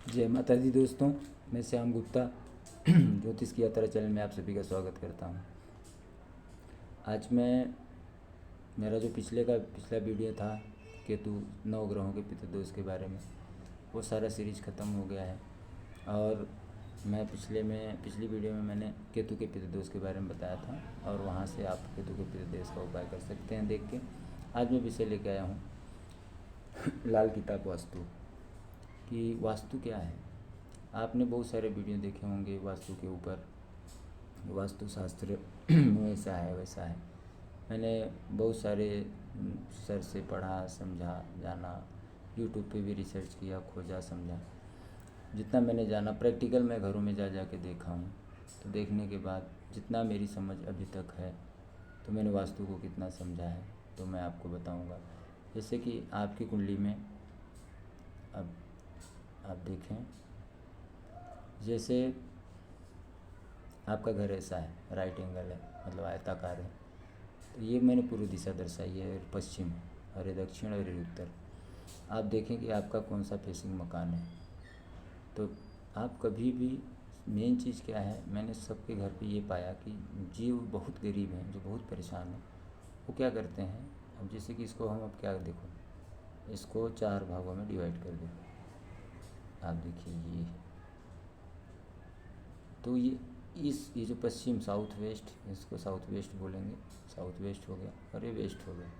जय माता दी दोस्तों, मैं श्याम गुप्ता ज्योतिष की यात्रा चैनल में आप सभी का स्वागत करता हूँ। आज मैं मेरा जो पिछला वीडियो था केतु 9 ग्रहों के पितृदोष के बारे में, वो सारा सीरीज ख़त्म हो गया है। और मैं पिछली वीडियो में मैंने केतु के पितृदोष के बारे में बताया था, और वहाँ से आप केतु के पितृदोष का उपाय कर सकते हैं देख के। आज मैं विषय लेके आया हूँ लाल किताब वास्तु कि वास्तु क्या है। आपने बहुत सारे वीडियो देखे होंगे वास्तु के ऊपर, वास्तुशास्त्र में ऐसा है वैसा है। मैंने बहुत सारे सर से पढ़ा, समझा, जाना, यूट्यूब पे भी रिसर्च किया, खोजा, समझा। जितना मैंने जाना प्रैक्टिकल मैं घरों में जा के देखा हूँ। तो देखने के बाद जितना मेरी समझ अभी तक है, तो मैंने वास्तु को कितना समझा है तो मैं आपको बताऊँगा। जैसे कि आपकी कुंडली में अब आप देखें, जैसे आपका घर ऐसा है, राइट एंगल है, मतलब आयताकार है, तो ये मैंने पूर्व दिशा दर्शाई है, पश्चिम और ये दक्षिण और ये उत्तर। आप देखें कि आपका कौन सा फेसिंग मकान है। तो आप कभी भी, मेन चीज़ क्या है, मैंने सबके घर पे ये पाया कि जीव बहुत गरीब हैं, जो बहुत परेशान हैं, वो क्या करते हैं। अब जैसे कि इसको हम, अब क्या देखो, इसको 4 भागों में डिवाइड कर दो। आप देखिए ये, तो ये जो पश्चिम, साउथ वेस्ट, इसको साउथ वेस्ट बोलेंगे, साउथ वेस्ट हो गया, और ये वेस्ट हो गया।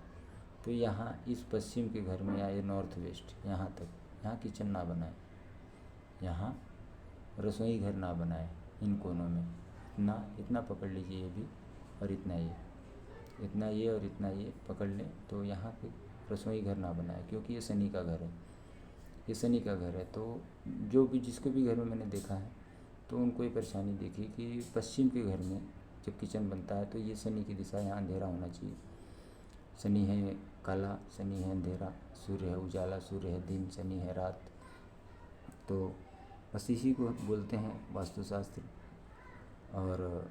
तो यहाँ इस पश्चिम के घर में, या ये नॉर्थ वेस्ट, यहाँ तक, यहाँ किचन ना बनाए, यहाँ रसोई घर ना बनाए, इन कोनों में इतना पकड़ लीजिए, ये भी, और इतना ये, इतना ये और इतना ये पकड़ लें, तो यहाँ पे रसोई घर ना बनाए, क्योंकि ये शनि का घर है, ये शनि का घर है। तो जो भी, जिसको भी घर में मैंने देखा है, तो उनको ये परेशानी देखी कि पश्चिम के घर में जब किचन बनता है तो ये शनि की दिशा, यहाँ अंधेरा होना चाहिए। शनि है काला, शनि है अंधेरा, सूर्य है उजाला, सूर्य है दिन, शनि है रात। तो बस इसी को बोलते हैं वास्तुशास्त्र। और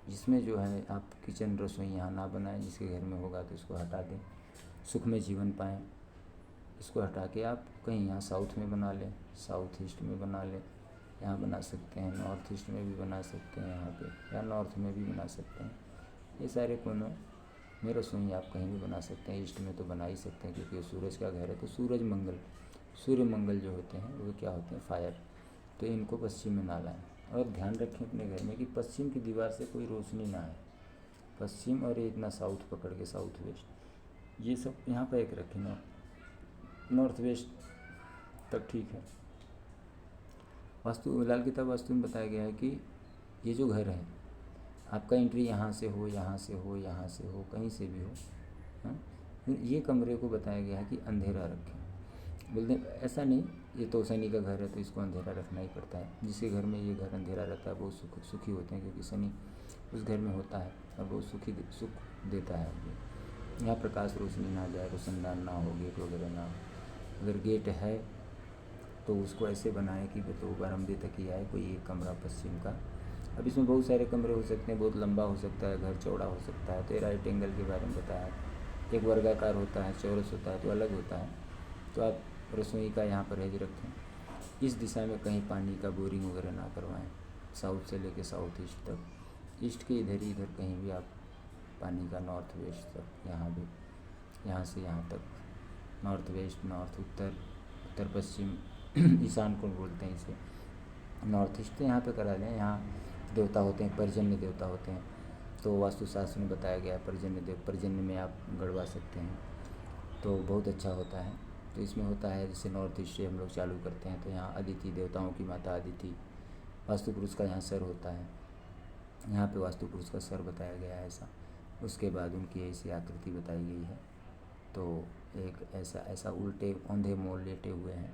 जिसमें जो है आप किचन, रसोई यहाँ ना बनाएं, जिसके घर में होगा तो इसको हटा दें, सुख में जीवन पाएँ। इसको हटा के आप कहीं यहाँ साउथ में बना लें, साउथ ईस्ट में बना लें, यहाँ बना सकते हैं, नॉर्थ ईस्ट में भी बना सकते हैं यहाँ पे, या नॉर्थ में भी बना सकते हैं। ये सारे कोनों में रसोई आप कहीं भी बना सकते हैं। ईस्ट में तो बना ही सकते हैं, क्योंकि सूरज का घर है। तो सूर्य मंगल जो होते हैं वो क्या होते हैं, फायर। तो इनको पश्चिम में ना लाएँ। और ध्यान रखें अपने घर में कि पश्चिम की दीवार से कोई रोशनी ना आए। पश्चिम और ये इतना साउथ पकड़ के, साउथ वेस्ट, ये सब यहाँ पर एक रखें ना, नॉर्थ वेस्ट तक ठीक है। वास्तु, लाल किताब वास्तु में बताया गया है कि ये जो घर है आपका, एंट्री यहाँ से हो, यहाँ से हो, यहाँ से हो, कहीं से भी हो, हाँ? ये कमरे को बताया गया है कि अंधेरा रखें। बोलते ऐसा नहीं, ये तो शनि का घर है तो इसको अंधेरा रखना ही पड़ता है। जिसके घर में ये घर अंधेरा रहता है वो सुखी होते हैं, क्योंकि शनि उस घर में होता है और वो सुख देता है। यहाँ प्रकाश रोशनी ना जाए, रोशनदान ना हो, गेट वगैरह ना हो। अगर गेट है तो उसको ऐसे बनाए कि तो बरामदे तक ही आए कोई एक कमरा पश्चिम का। अब इसमें बहुत सारे कमरे हो सकते हैं, बहुत लंबा हो सकता है, घर चौड़ा हो सकता है। तो ये राइट एंगल के बारे में बताया, एक वर्गाकार होता है, चौरस होता है, तो अलग होता है। तो आप रसोई का यहाँ परहेज रखें। इस दिशा में कहीं पानी का बोरिंग वगैरह ना करवाएं, साउथ से लेके साउथ ईस्ट तक, ईस्ट के इधर ही इधर कहीं भी आप पानी का, नॉर्थ वेस्ट तक, यहाँ भी, यहाँ से यहाँ तक, नॉर्थ वेस्ट, नॉर्थ उत्तर, उत्तर पश्चिम, ईशान को बोलते हैं इसे, नॉर्थ ईस्ट। तो यहाँ पे करा लें। यहाँ देवता होते हैं, पर्जन्य देवता होते हैं, तो वास्तुशास्त्र में बताया गया है पर्जन्य में आप गड़वा सकते हैं, तो बहुत अच्छा होता है। तो इसमें होता है, जैसे नॉर्थ ईस्ट से हम लोग चालू करते हैं, तो यहाँ अदिति, देवताओं की माता अदिति, वास्तु पुरुष का यहाँ सर होता है, यहाँ पे वास्तु पुरुष का सर बताया गया है ऐसा। उसके बाद उनकी ऐसी आकृति बताई गई है। तो एक ऐसा उल्टे औंधे मोड़ लेटे हुए हैं।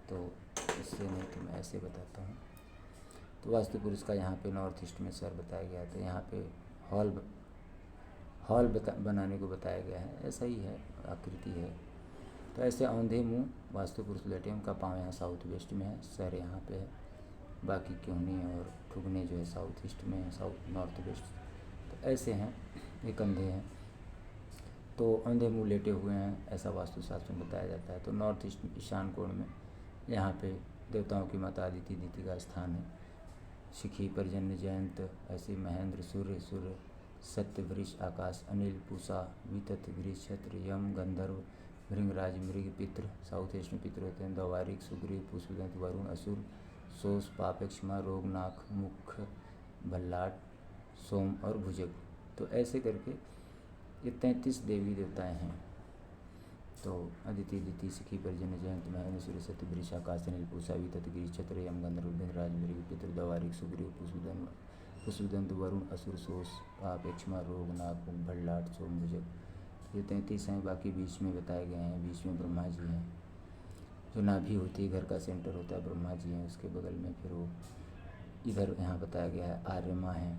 तो इससे नहीं तो मैं ऐसे बताता हूँ। तो वास्तु पुरुष का यहाँ पे नॉर्थ ईस्ट में सर बताया गया है। तो यहाँ पे हॉल बनाने को बताया गया है, ऐसा ही है, आकृति है। तो ऐसे औंधे मुँह वास्तु पुरुष लेटे, उनका पाँव यहाँ साउथ वेस्ट में है, सर यहाँ पे है, बाकी क्योंनी और ठुकने जो है साउथ ईस्ट में है, साउथ नॉर्थ वेस्ट। तो ऐसे हैं, ये कंधे हैं, तो अंधे मुँह लेटे हुए हैं, ऐसा वास्तुशास्त्र में बताया जाता है। तो नॉर्थ ईस्ट ईशान कोण में यहाँ पे देवताओं की माता अदिति दिति का स्थान है। शिखी पर्जन्य जयंत, ऐसे महेंद्र सूर्य सूर्य सत्य वृष आकाश अनिल पूषा वितत गिरीश छत्र यम गंधर्व भृंगराज मृग पितृ साउथ ईस्ट में पितृ होते हैं। दवारिक सुग्रीव पुष्पदंत वरुण असुर सोस पापेक्षमा रोग नाक मुख भल्लाट सोम और भुजग। तो ऐसे करके ये 33 देवी देवताएं हैं। तो अदिति दिति शिखी पर्जन्य जयंत महेंद्र सूर्य सत्य वृष आकाश अनिल पूषा वितत गिरीश छत्र यम गंधर्व भृंगराज मृग पितृ दवारिक सुग्रीव पुष्पदंत वरुण असुर सोस पापेक्षमा रोग नाक मुख भल्लाट सोम भुजग। ये 33 हैं। बाकी बीच में बताए गए हैं। बीच में ब्रह्मा जी हैं, जो नाभि होती है, घर का सेंटर होता है, ब्रह्मा जी हैं। उसके बगल में फिर वो इधर यहाँ बताया गया है आर्यमा है,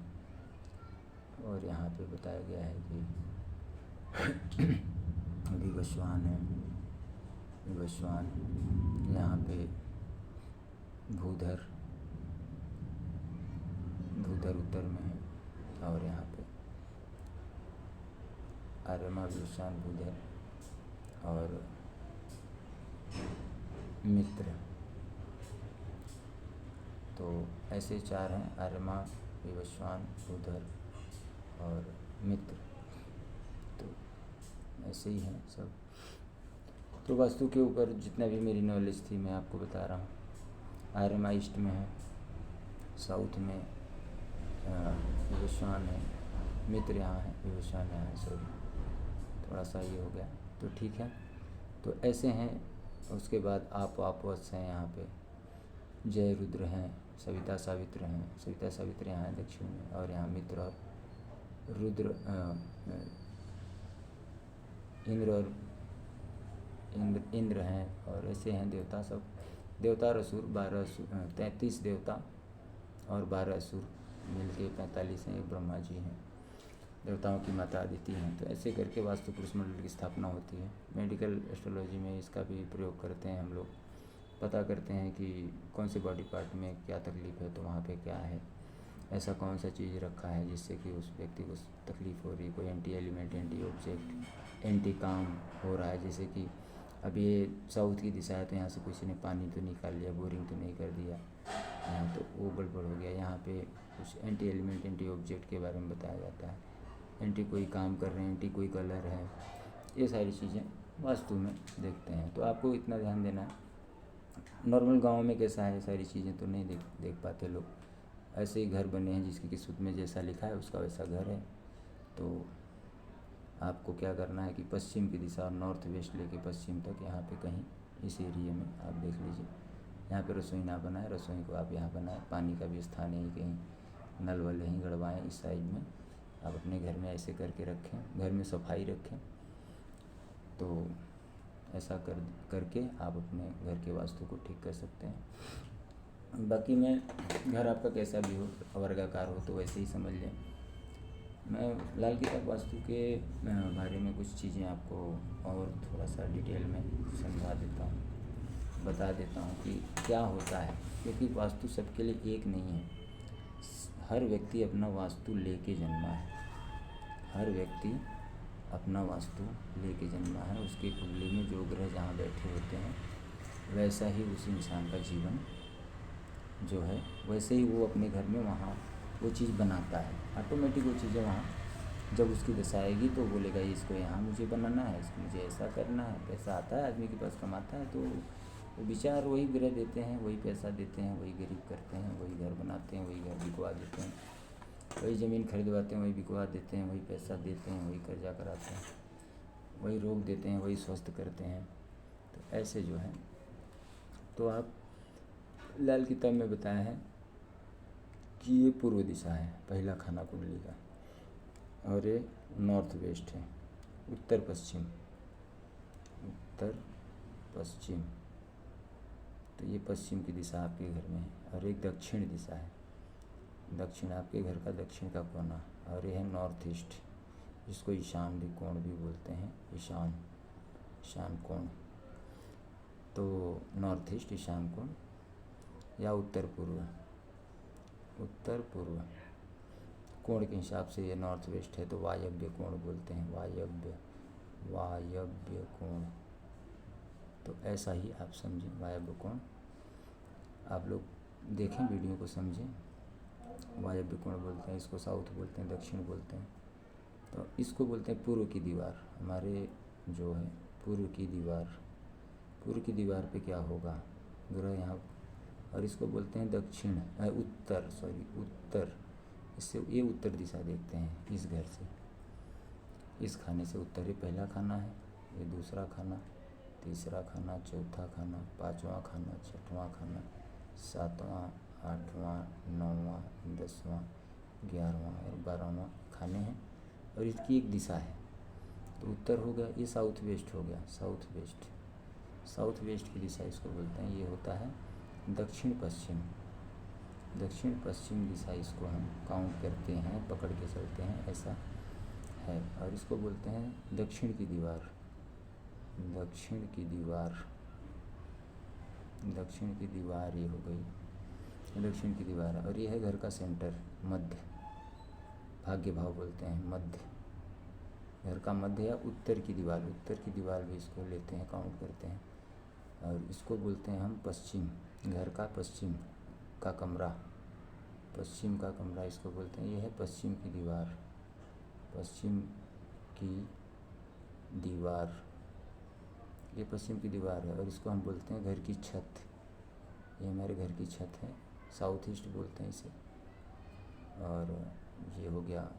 और यहाँ पे बताया गया है कि विवस्वान है। विवस्वान यहाँ पे भूधर उत्तर में है, और यहाँ पे आर्यमा विवस्वान भूधर और मित्र। तो ऐसे 4 हैं, आर्यमा विवस्वान भूधर और मित्र। तो ऐसे ही हैं सब। तो वास्तु के ऊपर जितना भी मेरी नॉलेज थी मैं आपको बता रहा हूँ। आर्यमा ईस्ट में है, साउथ में विवस्वान है, मित्र यहाँ है, विवस्वान यहाँ है, सॉरी थोड़ा सा ये हो गया, तो ठीक है। तो ऐसे हैं। उसके बाद आपवस हैं, यहाँ पे जय रुद्र हैं, सविता सावित्र हैं। सविता सावित्र यहाँ है दक्षिण में, और यहाँ मित्र और रुद्र इंद्र हैं। और ऐसे हैं देवता सब। देवता और असुर 33 देवता और 12 असुर मिलके 45 हैं। एक ब्रह्मा जी हैं, देवताओं की माता अदिति हैं। तो ऐसे करके वास्तु पुरुष मंडल की स्थापना होती है। मेडिकल एस्ट्रोलॉजी में इसका भी प्रयोग करते हैं हम लोग। पता करते हैं कि कौन से बॉडी पार्ट में क्या तकलीफ़ है, तो वहाँ पे क्या है, ऐसा कौन सा चीज़ रखा है जिससे कि उस व्यक्ति को तकलीफ़ हो रही है। कोई anti element, anti object, anti काम हो रहा है। जैसे कि अब ये साउथ की दिशा है, तो यहाँ से किसी ने पानी तो निकाल लिया, बोरिंग तो नहीं कर दिया, यहाँ तो वो गड़बड़ हो गया। यहाँ पे कुछ एंटी एलिमेंट, एंटी ऑब्जेक्ट के बारे में बताया जाता है। एंटी कोई काम कर रहे हैं, एंटी कोई कलर है, ये सारी चीज़ें वास्तु में देखते हैं। तो आपको इतना ध्यान देना है। नॉर्मल गांव में कैसा है, सारी चीज़ें तो नहीं देख पाते लोग। ऐसे ही घर बने हैं, जिसकी किस्मत में जैसा लिखा है उसका वैसा घर है। तो आपको क्या करना है कि पश्चिम की दिशा, नॉर्थ वेस्ट लेके पश्चिम तक, यहाँ पे कहीं इस एरिया में आप देख लीजिए। यहाँ पे रसोई ना बनाए, रसोई को आप यहाँ बनाएं। पानी का भी स्थान यहीं कहीं, नल वल यहीं गड़वाएँ इस साइड में। आप अपने घर में ऐसे करके रखें, घर में सफाई रखें। तो ऐसा करके आप अपने घर के वास्तु को ठीक कर सकते हैं। बाकी मैं घर आपका कैसा भी हो, वर्गाकार हो, तो वैसे ही समझ लें। मैं लाल किताब वास्तु के बारे में कुछ चीज़ें आपको और थोड़ा सा डिटेल में समझा देता हूँ, बता देता हूँ कि क्या होता है। क्योंकि वास्तु सबके लिए एक नहीं है। हर व्यक्ति अपना वास्तु लेके जन्मा है। हर व्यक्ति अपना वास्तु लेके जन्मा है। उसकी कुंडली में जो ग्रह जहाँ बैठे होते हैं, वैसा ही उस इंसान का जीवन जो है, वैसे ही वो अपने घर में वहाँ वो चीज़ बनाता है। ऑटोमेटिक वो चीज़ें वहाँ जब उसकी दशा आएगी तो बोलेगा इसको यहाँ मुझे बनाना है, इसको मुझे ऐसा करना है। पैसा आता है आदमी के पास, कमाता है, तो वो विचार वही ग्रह देते हैं, वही पैसा देते हैं, वही गरीब करते हैं, वही घर बनाते हैं, वही घर बिकवा देते हैं, वही ज़मीन खरीदवाते हैं, वही बिकवा देते हैं, वही पैसा देते हैं, वही कर्जा कराते हैं, वही रोग देते हैं, वही स्वस्थ करते हैं। तो ऐसे जो है, तो आप लाल किताब में बताया है कि ये पूर्व दिशा है, पहला खाना कुंडली का, और ये नॉर्थ वेस्ट है, उत्तर पश्चिम। तो ये पश्चिम की दिशा आपके घर में है। और एक दक्षिण दिशा है, दक्षिण आपके घर का दक्षिण का कोना। और ये है नॉर्थ ईस्ट, जिसको ईशान भी कोण भी बोलते हैं, ईशान कोण। तो नॉर्थ ईस्ट ईशान कोण, या उत्तर पूर्व कोण के हिसाब से ये नॉर्थ वेस्ट है। तो वायव्य कोण बोलते हैं, वायव्य कोण। तो ऐसा ही आप समझें, वायव्य कोण। आप लोग देखें, वीडियो को समझें। वायव्य कोण बोलते हैं इसको, साउथ बोलते हैं, दक्षिण बोलते हैं। तो इसको बोलते हैं पूर्व की दीवार। हमारे जो है पूर्व की दीवार पे क्या होगा, ग्रह यहाँ, और इसको बोलते हैं दक्षिण उत्तर। इससे ये उत्तर दिशा देखते हैं इस घर से, इस खाने से उत्तर। ये पहला खाना है, ये दूसरा खाना, तीसरा खाना, चौथा खाना, पांचवा खाना, छठवां खाना, सातवां, आठवां, नौवां, 10वां, 11वां और 12वां खाने हैं। और इसकी एक दिशा है, तो उत्तर हो गया, ये साउथ वेस्ट हो गया। साउथ वेस्ट की दिशा इसको बोलते हैं। ये होता है दक्षिण पश्चिम दिशा। इसको हम काउंट करते हैं, पकड़ के चलते हैं, ऐसा है। और इसको बोलते हैं दक्षिण की दीवार। ये हो गई दक्षिण की दीवार। और ये है घर का सेंटर, मध्य, भाग्य भाव बोलते हैं, मध्य, घर का मध्य या उत्तर की दीवार भी इसको लेते हैं, काउंट करते हैं। और इसको बोलते हैं हम पश्चिम, घर का पश्चिम का कमरा इसको बोलते हैं। ये है पश्चिम की दीवार, ये पश्चिम की दीवार है। और इसको हम बोलते हैं घर की छत। ये हमारे घर की छत है, साउथ ईस्ट बोलते हैं इसे। और ये हो गया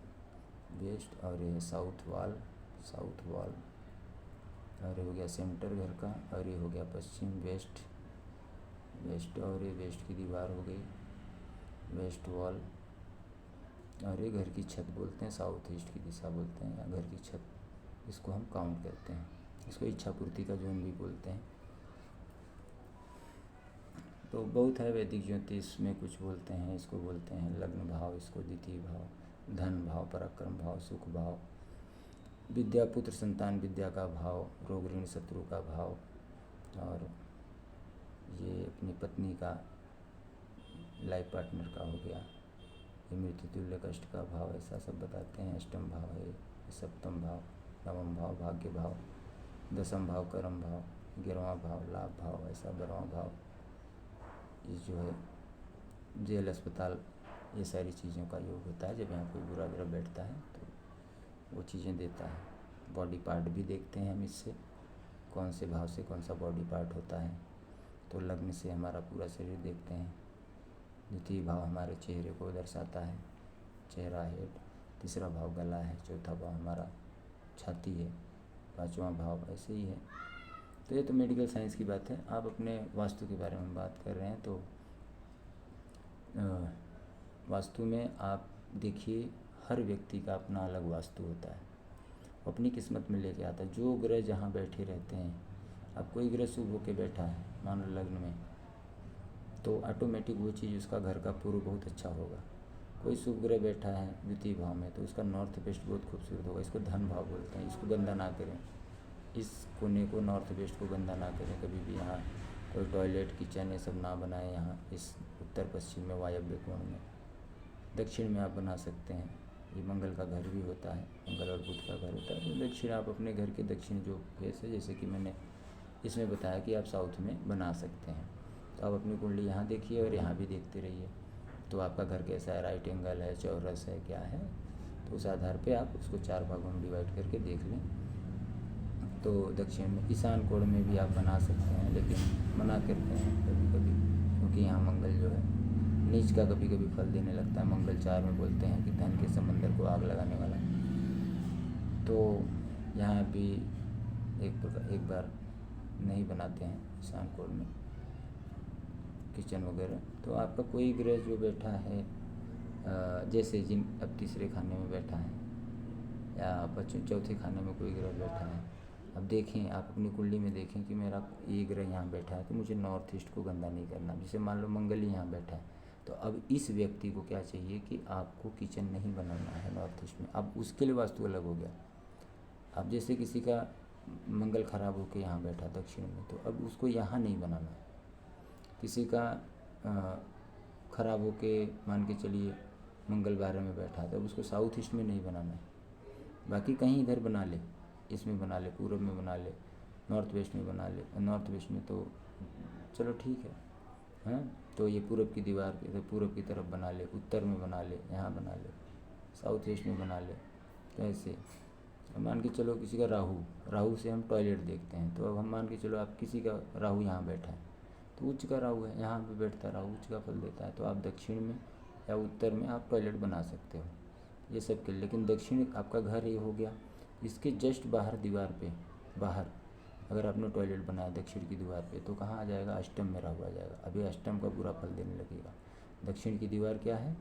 वेस्ट, और ये साउथ वॉल, और ये हो गया सेंटर घर का। और ये हो गया पश्चिम, वेस्ट, और ये वेस्ट की दीवार हो गई, वेस्ट वॉल। और ये घर की छत बोलते हैं, साउथ ईस्ट की दिशा बोलते हैं, या घर की छत, इसको हम काउंट करते हैं। इसको इच्छा पूर्ति का जोन भी बोलते हैं। तो बहुत है वैदिक ज्योतिष में, कुछ बोलते हैं, इसको बोलते हैं लग्न भाव, इसको द्वितीय भाव, धन भाव, पराक्रम भाव, सुख भाव, विद्या, पुत्र, संतान, विद्या का भाव, रोग, ऋण, शत्रु का भाव, और ये अपनी पत्नी का, लाइफ पार्टनर का हो गया, ये मृत्यु तुल्य कष्ट का भाव, ऐसा सब बताते हैं। अष्टम भाव है, सप्तम भाव, नवम भाव भाग्य भाव, 10वां भाव कर्म भाव, 11वां भाव लाभ भाव, ऐसा 12वां भाव ये जो है जेल, अस्पताल, ये सारी चीज़ों का योग होता है। जब यहाँ कोई बुरा ग्रह बैठता है तो वो चीज़ें देता है। बॉडी पार्ट भी देखते हैं हम इससे, कौन से भाव से कौन सा बॉडी पार्ट होता है। तो लग्न से हमारा पूरा शरीर देखते हैं। द्वितीय भाव हमारे चेहरे को दर्शाता है, चेहरा, हेड। तीसरा भाव गला है, चौथा भाव हमारा छाती है, पांचवां भाव ऐसे ही है। तो ये तो मेडिकल साइंस की बात है। आप अपने वास्तु के बारे में बात कर रहे हैं, तो वास्तु में आप देखिए, हर व्यक्ति का अपना अलग वास्तु होता है, अपनी किस्मत में लेके आता है। जो ग्रह जहाँ बैठे रहते हैं, अब कोई ग्रह शुभ होके बैठा है मान लो लग्न में, तो ऑटोमेटिक वो चीज़ उसका घर का पूर्व बहुत अच्छा होगा। कोई शुभ ग्रह बैठा है द्वितीय भाव में, तो उसका नॉर्थ वेस्ट बहुत खूबसूरत होगा। इसको धन भाव बोलते हैं। इसको गंदा ना करें, इस कोने को, नॉर्थ वेस्ट को गंदा ना करें कभी भी। यहाँ कोई टॉयलेट, किचन ये सब ना बनाएं। यहाँ इस उत्तर पश्चिम में, वायव्य कोण में, दक्षिण में आप बना सकते हैं। ये मंगल का घर भी होता है, मंगल और बुध का घर होता है। तो दक्षिण, आप अपने घर के दक्षिण जो फेस है, जैसे कि मैंने इसमें बताया कि आप साउथ में बना सकते हैं। तो आप अपनी कुंडली यहाँ देखिए और यहाँ भी देखते रहिए, तो आपका घर कैसा है, राइट एंगल है, चौरस है, क्या है। तो उस आधार पे आप उसको 4 भागों में डिवाइड करके देख लें। तो दक्षिण में, ईशान कोण में भी आप बना सकते हैं, लेकिन मना करते हैं कभी कभी, क्योंकि यहाँ मंगल जो है नीच का कभी कभी फल देने लगता है। मंगल 4 में बोलते हैं कि धन के समंदर को आग लगाने वाला। तो यहाँ भी एक बार नहीं बनाते हैं ईशान कोण में किचन वगैरह। तो आपका कोई ग्रह जो बैठा है, जैसे जिन अब तीसरे खाने में बैठा है, या चौथे खाने में कोई ग्रह बैठा है, अब देखें, आप अपनी कुंडली में देखें कि मेरा ये ग्रह यहाँ बैठा है, तो मुझे नॉर्थ ईस्ट को गंदा नहीं करना। जैसे मान लो मंगल ही यहाँ बैठा है, तो अब इस व्यक्ति को क्या चाहिए कि आपको किचन नहीं बनाना है नॉर्थ ईस्ट में। अब उसके लिए वास्तु अलग हो गया। अब जैसे किसी का मंगल खराब होकर यहाँ बैठा दक्षिण में, तो अब उसको यहाँ नहीं बनाना है। किसी का खराब होके, मान के चलिए मंगल 12 में बैठा है, तो अब उसको साउथ ईस्ट में नहीं बनाना है। बाकी कहीं इधर बना ले, इसमें बना ले, पूर्व में बना ले, नॉर्थ वेस्ट में बना ले। नॉर्थ वेस्ट में तो चलो ठीक है, हैं। तो ये पूरब की दीवार के पूरब की तरफ बना ले, उत्तर में बना ले, यहाँ बना ले, साउथ ईस्ट में बना ले। तो ऐसे मान के चलो किसी का राहु से हम टॉयलेट देखते हैं, तो अब हम मान के चलो आप किसी का राहु यहाँ बैठा है, तो उच्च का राहु है, यहाँ पे बैठता है राहु, उच्च का फल देता है। तो आप दक्षिण में या उत्तर में आप टॉयलेट बना सकते हो, ये सब के। लेकिन दक्षिण आपका घर ये हो गया, इसके जस्ट बाहर दीवार पे बाहर अगर आपने टॉयलेट बनाया दक्षिण की दीवार पे, तो कहाँ आ जाएगा, अष्टम में राहु आ जाएगा। अभी अष्टम का बुरा फल देने लगेगा। दक्षिण की दीवार क्या है,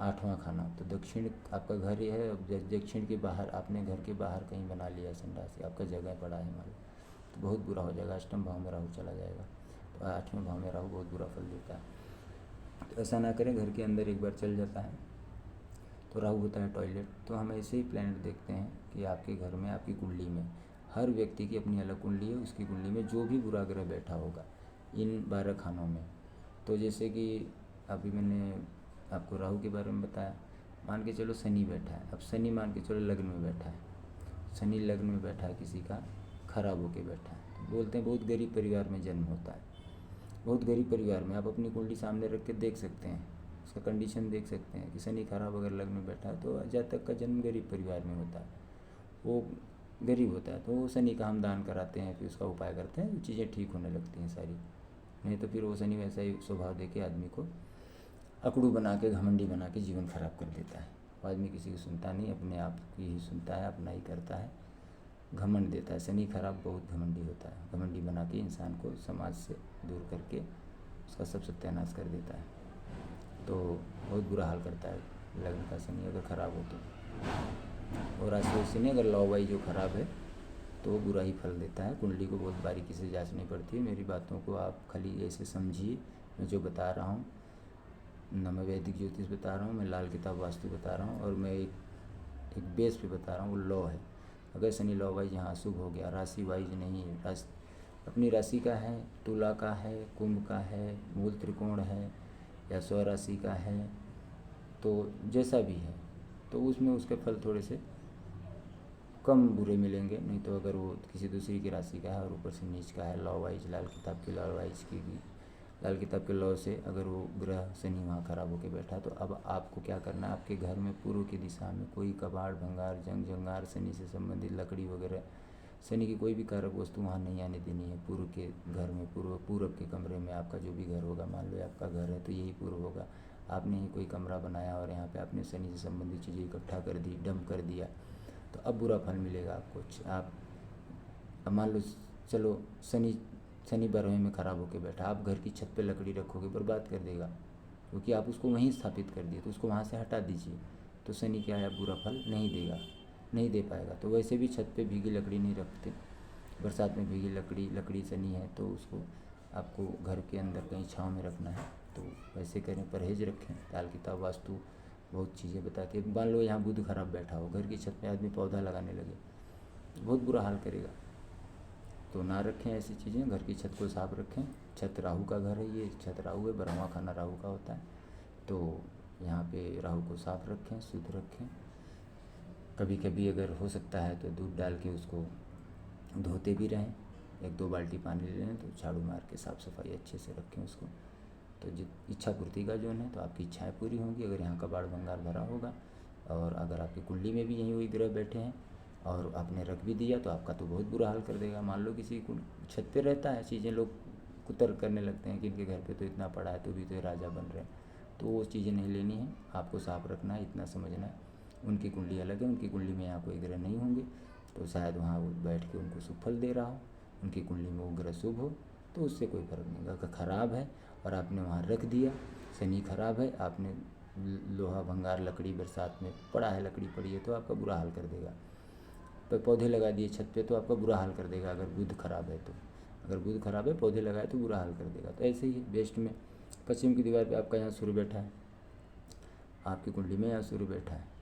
8वां खाना। तो दक्षिण आपका घर ये है, अब दक्षिण के बाहर आपने घर के बाहर कहीं बना लिया संडास, आपका जगह पड़ा है मान लो, तो बहुत बुरा हो जाएगा, अष्टम भाव में राहु चला जाएगा। तो 8वें भाव में राहु बहुत बुरा फल देता है। तो ऐसा ना करें, घर के अंदर एक बार चल जाता है तो राहु होता है टॉयलेट। तो हम ऐसे ही प्लैनेट देखते हैं कि आपके घर में, आपकी कुंडली में, हर व्यक्ति की अपनी अलग कुंडली है, उसकी कुंडली में जो भी बुरा ग्रह बैठा होगा इन 12 खानों में। तो जैसे कि अभी मैंने आपको राहु के बारे में बताया, मान के चलो शनि बैठा है। अब शनि मान के चलो लग्न में बैठा है, शनि लग्न में बैठा है किसी का, खराब होके बैठा है। तो बोलते हैं बहुत गरीब परिवार में जन्म होता है। बहुत गरीब परिवार में आप अपनी कुंडली सामने रख के देख सकते हैं, उसका कंडीशन देख सकते हैं कि शनि खराब अगर लग्न में बैठा है तो जातक का जन्म गरीब परिवार में होता है, वो गरीब होता है। तो वो शनि का हम दान कराते हैं, फिर उसका उपाय करते हैं, चीज़ें ठीक होने लगती हैं सारी। नहीं तो फिर वो शनि वैसा ही स्वभाव दे के आदमी को अकड़ू बना के, घमंडी बना के जीवन खराब कर देता है। वो आदमी किसी की सुनता नहीं, अपने आप की ही सुनता है, अपना ही करता है, घमंड देता है। शनि खराब बहुत घमंडी होता है, घमंडी बना के इंसान को समाज से दूर करके उसका सब सत्यानाश कर देता है। तो बहुत बुरा हाल करता है लग्न का शनि अगर खराब हो तो। और राशि शनि अगर लौवाई जो खराब है तो वो बुरा ही फल देता है। कुंडली को बहुत बारीकी से जांचनी पड़ती है। मेरी बातों को आप खाली ऐसे समझिए, मैं जो बता रहा हूँ न मैं वैदिक ज्योतिष बता रहा हूँ, मैं लाल किताब वास्तु बता रहा हूँ, और मैं एक बेस पे बता रहा हूँ, वो लॉ है। अगर शनि लॉ वाइज यहाँ अशुभ हो गया, राशि वाइज नहीं है, अपनी राशि का है, तुला का है, कुंभ का है, मूल त्रिकोण है या स्वराशि का है, तो जैसा भी है तो उसमें उसके फल थोड़े से कम बुरे मिलेंगे। नहीं तो अगर वो किसी दूसरी की राशि का है और ऊपर से नीच का है, लॉ वाइज, लाल किताब के लॉ वाइज की लाल किताब के लॉ से अगर वो ग्रह शनि वहाँ खराब होकर बैठा, तो अब आपको क्या करना है, आपके घर में पूर्व की दिशा में कोई कबाड़, भंगार, जंग जंगार, शनि से संबंधित लकड़ी वगैरह, शनि की कोई भी कारक वस्तु वहाँ नहीं आने देनी है। पूर्व के घर में, पूर्व के कमरे में, आपका जो भी घर होगा, मान लो आपका घर है तो यही पूर्व होगा, आपने ही कोई कमरा बनाया और यहाँ पे आपने शनि से संबंधित चीज़ें इकट्ठा कर दी, डंप कर दिया, तो अब बुरा फल मिलेगा आपको। आप मान लो चलो शनि 12वें में खराब होकर बैठा, आप घर की छत पे लकड़ी रखोगे, बर्बाद कर देगा, क्योंकि आप उसको वहीं स्थापित कर दिए, तो उसको वहाँ से हटा दीजिए। तो शनि क्या है, बुरा फल नहीं देगा, नहीं दे पाएगा। तो वैसे भी छत पे भीगी लकड़ी नहीं रखते, बरसात में भीगी लकड़ी शनि है तो उसको आपको घर के अंदर कहीं छाँव में रखना है। तो वैसे करें, परहेज रखें। लाल किताब वास्तु बहुत चीज़ें बताती है। मान लो यहाँ बुध खराब बैठा हो, घर की छत पे आदमी पौधा लगाने लगे, बहुत बुरा हाल करेगा। तो ना रखें ऐसी चीज़ें, घर की छत को साफ रखें। छत राहु का घर है, ये छत राहु है, 12वां खाना राहु का होता है। तो यहाँ पे राहु को साफ रखें, शुद्ध रखें। कभी कभी अगर हो सकता है तो दूध डाल के उसको धोते भी रहें, 1-2 बाल्टी पानी ले लें तो झाड़ू मार के साफ़ सफाई अच्छे से रखें उसको। तो इच्छा पूर्ति का जोन है, तो आपकी इच्छाएं पूरी होंगी अगर यहाँ कबाड़ भंगार भरा होगा। और अगर आपकी कुंडली में भी यहीं वही ग्रह बैठे हैं और आपने रख भी दिया तो आपका तो बहुत बुरा हाल कर देगा। मान लो किसी को छत पे रहता है, चीज़ें लोग कुतर करने लगते हैं कि इनके घर पे तो इतना पड़ा है तो भी तो राजा बन रहे हैं, तो वो चीज़ें नहीं लेनी है, आपको साफ रखना है, इतना समझना है। उनकी कुंडली अलग है, उनकी कुंडली में यहाँ कोई ग्रह नहीं होंगे, तो शायद वहाँ वो बैठ के उनको शुभ फल दे रहा हो। उनकी कुंडली में वो ग्रह शुभ हो तो उससे कोई फर्क नहीं। अगर खराब है और आपने वहाँ रख दिया, शनि खराब है, आपने लोहा भंगार लकड़ी बरसात में पड़ा है, लकड़ी पड़ी है, तो आपका बुरा हाल कर देगा। पौधे लगा दिए छत पे तो आपका बुरा हाल कर देगा। अगर बुध खराब है तो, अगर बुध खराब है, पौधे लगाए तो बुरा हाल कर देगा। तो ऐसे ही है। वेस्ट में पश्चिम की दीवार पे आपका यहाँ सूर्य बैठा है, आपकी कुंडली में यहाँ सूर्य बैठा है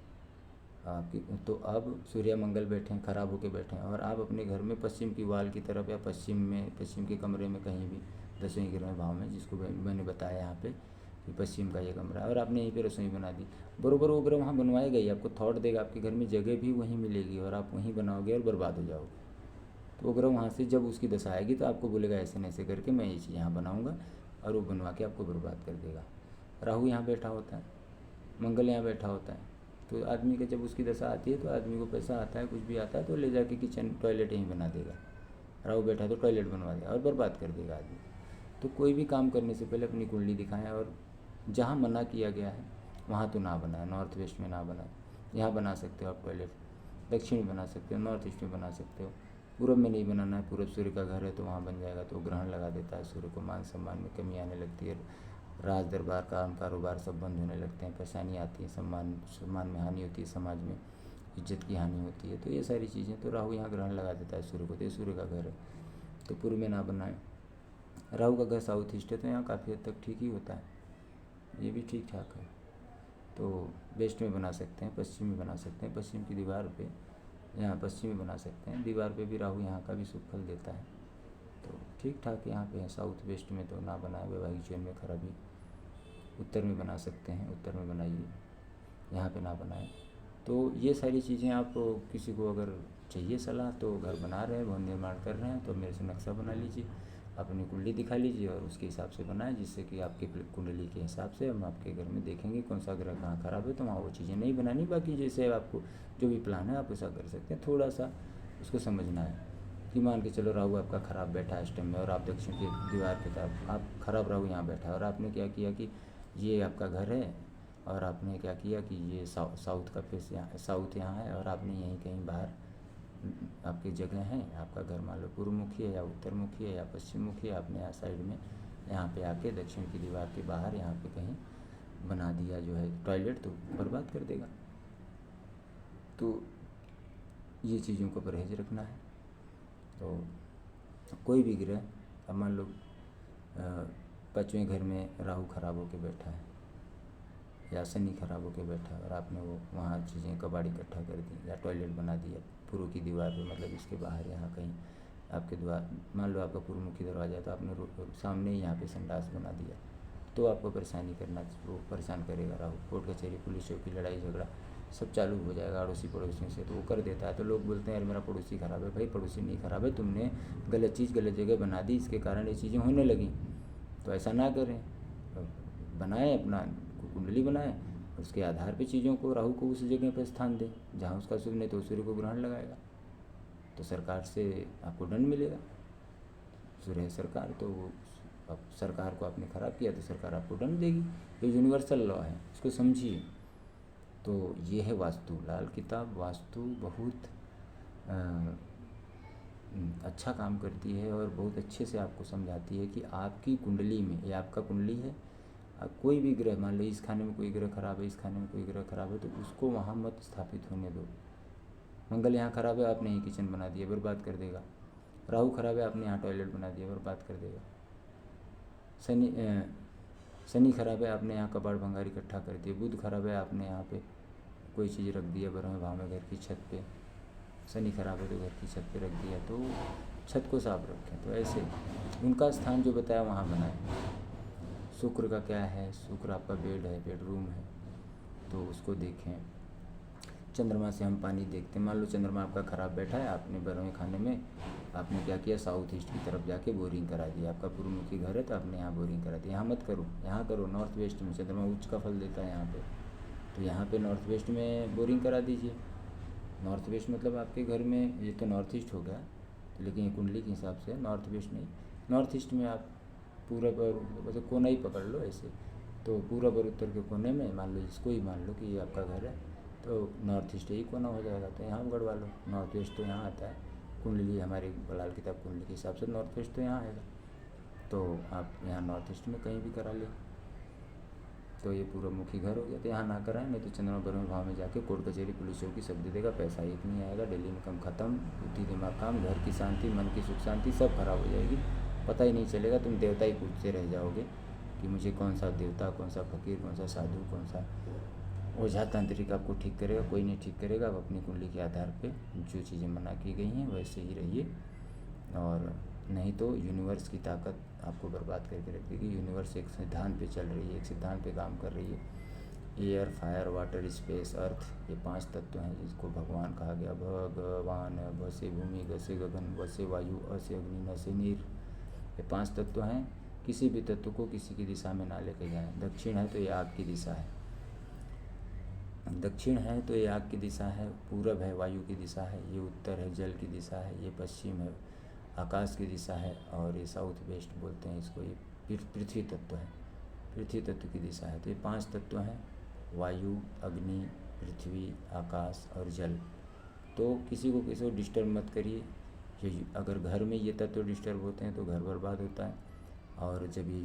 आपकी, तो अब सूर्य मंगल बैठे हैं, खराब होके बैठे हैं, और आप अपने घर में पश्चिम की वाल की तरफ या पश्चिम के कमरे में कहीं भी 10वें ग्रह भाव में, जिसको मैंने बताया यहाँ पे कि पश्चिम का ये कमरा है, और आपने यहीं पे रसोई बना दी, बरोबर वो ग्रह वहाँ बनवाएगा ही, आपको थॉट देगा, आपके घर में जगह भी वहीं मिलेगी और आप वहीं बनाओगे और बर्बाद हो जाओगे। तो वो ग्रह वहाँ से जब उसकी दशा आएगी तो आपको बोलेगा ऐसे न ऐसे करके मैं ये चीज़ यहाँ बनाऊँगा, और वो बनवा के आपको बर्बाद कर देगा। राहु यहाँ बैठा होता है, मंगल यहाँ बैठा होता है, तो आदमी का जब उसकी दशा आती है तो आदमी को पैसा आता है, कुछ भी आता है तो ले जाके किचन टॉयलेट यहीं बना देगा। राहु बैठा तो टॉयलेट बनवा देगा और बर्बाद कर देगा आदमी। तो कोई भी काम करने से पहले अपनी कुंडली दिखाएं, और जहाँ मना किया गया है वहाँ तो ना बनाए, नॉर्थ वेस्ट में ना बनाए। यहाँ बना सकते हो आप टॉयलेट, दक्षिण में बना सकते हो, नॉर्थ ईस्ट में बना सकते हो, पूरब में नहीं बनाना है। पूरब सूर्य का घर है तो वहाँ बन जाएगा तो ग्रहण लगा देता है सूर्य को, मान सम्मान में कमी आने लगती है, राज दरबार काम कारोबार सब बंद होने लगते हैं, परेशानी आती है, सम्मान में हानि होती है, समाज में इज्जत की हानि होती है। तो ये सारी चीज़ें, तो राहु यहाँ ग्रहण लगा देता है सूर्य को, तो ये सूर्य का घर है तो पूर्व में ना बनाए। राहु का घर साउथ ईस्ट है तो यहाँ काफ़ी हद तक ठीक ही होता है, ये भी ठीक ठाक है। तो वेस्ट में बना सकते हैं, पश्चिम में बना सकते हैं, पश्चिम की दीवार पे यहाँ पश्चिम में बना सकते हैं, दीवार पे भी राहु यहाँ का भी शुभ फल देता है, तो ठीक ठाक यहाँ पे है। साउथ वेस्ट में तो ना बनाए, वैवाहिक जीवन में खराबी। उत्तर में बना सकते हैं, उत्तर में बनाइए, यहाँ पे ना बनाएं। तो ये सारी चीज़ें आप किसी को अगर चाहिए सलाह, तो घर बना रहे हैं, भवन निर्माण कर रहे हैं, तो मेरे से नक्शा बना लीजिए, अपनी कुंडली दिखा लीजिए और उसके हिसाब से बनाएं, जिससे कि आपकी कुंडली के हिसाब से हम आपके घर में देखेंगे कौन सा ग्रह कहाँ खराब है, तो वहाँ वो चीज़ें नहीं बनानी। बाकी जैसे आपको जो भी प्लान है आप ऐसा कर सकते हैं। थोड़ा सा उसको समझना है कि मान के चलो राहु आपका खराब बैठा है अष्टम में और आप दक्षिण की दीवार की तरफ, आप खराब राहु यहाँ बैठा है और आपने क्या किया कि ये आपका घर है और आपने क्या किया कि ये साउथ का फेस यहाँ, साउथ यहाँ है और आपने यहीं कहीं बाहर आपकी जगह है, आपका घर मान लो पूर्व मुखी है या उत्तर मुखी है या पश्चिम मुखी है, आपने यहाँ साइड में यहाँ पे आके दक्षिण की दीवार के बाहर यहाँ पे कहीं बना दिया जो है टॉयलेट, तो बर्बाद कर देगा। तो ये चीज़ों को परहेज रखना है। तो कोई भी ग्रह, अब मान लो 5वें घर में राहु खराब होकर बैठा है या शनि खराब होकर बैठा है और आपने वो वहाँ चीज़ें कबाड़ इकट्ठा कर दी या टॉयलेट बना दिया पूर्व की दीवार पे, मतलब इसके बाहर यहाँ कहीं आपके द्वार, मान लो आपका पूर्वमुखी दरवाजा है तो आपने सामने ही यहाँ पे संडास बना दिया, तो आपको परेशानी करना, वो परेशान करेगा राहु। कोर्ट कचहरी पुलिस चौकी लड़ाई झगड़ा सब चालू हो जाएगा अड़ोसी पड़ोसियों से, तो वो कर देता है। तो लोग बोलते हैं यार मेरा पड़ोसी ख़राब है, भाई पड़ोसी नहीं ख़राब है, तुमने गलत चीज़ गलत जगह बना दी, इसके कारण ये चीज़ें होने लगी। तो ऐसा ना करें, बनाएं अपना कुंडली बनाएं, उसके आधार पे चीज़ों को, राहु को उस जगह पर स्थान दें जहाँ उसका शुभ, नहीं तो सूर्य को ग्रहण लगाएगा तो सरकार से आपको दंड मिलेगा। सूर्य है सरकार, तो अब सरकार को आपने ख़राब किया तो सरकार आपको दंड देगी। ये यूनिवर्सल लॉ है, इसको समझिए। तो ये है वास्तु, लाल किताब वास्तु बहुत अच्छा काम करती है और बहुत अच्छे से आपको समझाती है कि आपकी कुंडली में, ये आपका कुंडली है, कोई भी ग्रह, मान लो इस खाने में कोई ग्रह खराब है, इस खाने में कोई ग्रह खराब है, तो उसको वहाँ मत स्थापित होने दो। मंगल यहाँ खराब है, आपने ही किचन बना दिया, बर्बाद कर देगा। राहु खराब है, आपने यहाँ टॉयलेट बना दिया, बर्बाद कर देगा। शनि खराब है, आपने यहाँ कबाड़ भंगार इकट्ठा कर दिया। बुध खराब है, आपने यहाँ पे कोई चीज़ रख दिया बरहवें भाव में, घर की छत पे। शनि खराब है तो घर की छत पे रख दिया, तो छत को साफ रखें। तो ऐसे उनका स्थान जो बताया वहाँ बनाएं। शुक्र का क्या है, शुक्र आपका बेड है, बेडरूम है, तो उसको देखें। चंद्रमा से हम पानी देखते हैं, मान लो चंद्रमा आपका ख़राब बैठा है, आपने 12वें खाने में आपने क्या किया, साउथ ईस्ट की तरफ जाके बोरिंग करा दिया। आपका पूर्वमुखी घर है तो आपने यहाँ बोरिंग करा दिया। यहाँ मत करो, यहाँ करो नॉर्थ वेस्ट में, चंद्रमा उच्च का फल देता है यहाँ पे, तो यहाँ पे नॉर्थ वेस्ट में बोरिंग करा दीजिए। नॉर्थ वेस्ट मतलब आपके घर में, ये तो नॉर्थ ईस्ट हो गया, लेकिन ये कुंडली के हिसाब से नॉर्थ वेस्ट नहीं, नॉर्थ ईस्ट में आप पूरब और वैसे कोना ही पकड़ लो ऐसे, तो पूरब और उत्तर के कोने में मान लो, इसको ही मान लो कि ये आपका घर है, तो नॉर्थ ईस्ट ही कोना हो जाएगा, तो यहाँ गड़वा लो। नॉर्थ वेस्ट तो यहाँ आता है, कुंडली हमारी लाल किताब कुंडली के हिसाब से नॉर्थ वेस्ट तो यहाँ आएगा, तो आप यहाँ नॉर्थ ईस्ट में कहीं भी करा लें, तो ये पूर्वमुखी घर हो गया। तो यहाँ ना कराएं, नहीं तो चंद्रमा 12वें भाव में जाके कोर्ट कचहरी पुलिस चौकी सब दे देगा, पैसा एक नहीं आएगा, डेली इनकम खत्म, बुद्धि दिमाग काम, घर की शांति, मन की सुख शांति सब खराब हो जाएगी, पता ही नहीं चलेगा। तुम देवता ही पूछते रह जाओगे कि मुझे कौन सा देवता, कौन सा फकीर, कौन सा साधु, कौन सा ओझा तांत्रिक आपको ठीक करेगा, कोई नहीं ठीक करेगा। आप अपनी कुंडली के आधार पे जो चीज़ें मना की गई हैं वैसे ही रहिए, और नहीं तो यूनिवर्स की ताकत आपको बर्बाद करके रख देगी। यूनिवर्स एक सिद्धांत पे चल रही है, एक सिद्धांत पे काम कर रही है। एयर, फायर, वाटर, स्पेस, अर्थ, ये 5 तत्व हैं जिसको भगवान कहा गया। भगवान, भ से भूमि, ग से गगन, व से वायु, अ से अग्नि, न से नीर, ये 5 तत्व हैं किसी भी तत्व को किसी की दिशा में ना लेके जाएं। दक्षिण है तो ये आग की दिशा है, दक्षिण है तो ये आग की दिशा है, पूरब है वायु की दिशा है, ये उत्तर है जल की दिशा है, ये पश्चिम है आकाश की दिशा है, और ये साउथ वेस्ट बोलते हैं इसको, ये पृथ्वी तत्व है, पृथ्वी तत्व की दिशा है। तो ये 5 तत्व हैं, वायु, अग्नि, पृथ्वी, आकाश और जल। तो किसी को डिस्टर्ब मत करिए। अगर घर में ये तत्व डिस्टर्ब होते हैं तो घर बर्बाद होता है, और जब ये